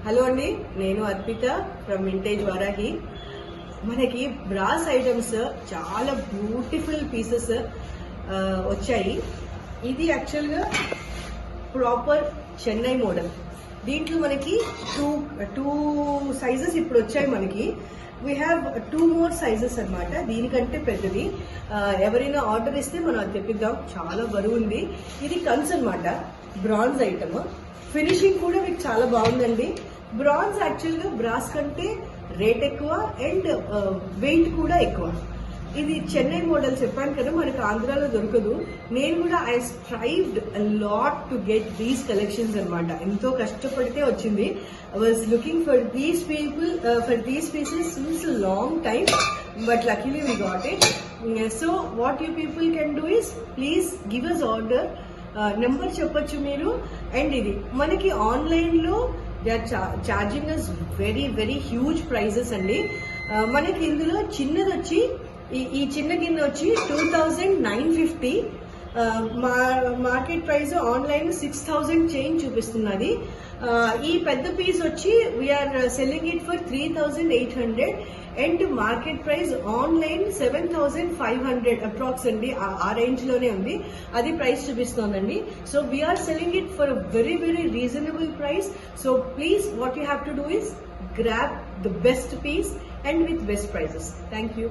Hello అండి, నేను Arpita from vintage Varahi. మనకి బ్రాస్ ఐటమ్స్ చాలా బ్యూటిఫుల్ పీసెస్ వచ్చాయి. ఇది యాక్చువల్గా ప్రాపర్ చెన్నై మోడల్. దీంట్లో మనకి టూ సైజెస్ ఇప్పుడు వచ్చాయి. మనకి వీ హ్యావ్ 2 more సైజెస్ అన్నమాట. దీనికంటే పెద్దది ఎవరైనా ఆర్డర్ ఇస్తే మనం అది తెప్పిద్దాం. చాలా బరువు ఉంది. ఇది కన్స్ అన్నమాట, బ్రాంజ్ ఐటమ్. ఫినిషింగ్ కూడా మీకు చాలా బాగుందండి. బ్రాంజ్ యాక్చువల్గా బ్రాస్ కంటే రేట్ ఎక్కువ అండ్ వెయిట్ కూడా ఎక్కువ. ఇది చెన్నై మోడల్ చెప్పాను కదా, మనకు ఆంధ్రాలో దొరకదు. నేను కూడా I strived lot to get these collections అనమాట. ఎంతో కష్టపడితే వచ్చింది. I was looking for these people for these pieces since long time, but luckily we got it. So what you people can do is please give us order. Number చెప్పొచ్చు మీరు. And ఇది మనకి ఆన్లైన్లో they are charging us very very huge prices అండి. మనకి ఇందులో చిన్నది వచ్చి ఈ చిన్న గిన్నె వచ్చి 2950. మార్కెట్ ప్రైస్ ఆన్లైన్ 6000 చేంజ్ చూపిస్తున్నది. ఈ పెద్ద పీస్ వచ్చి we are selling it for 3800 and market price online 7500 approx అండి. ఆ రేంజ్ లోనే ఉంది, అది ప్రైస్ చూపిస్తోందండి. So we are selling it for very very reasonable price. So please what you have to do is grab the best piece and with best prices. Thank you.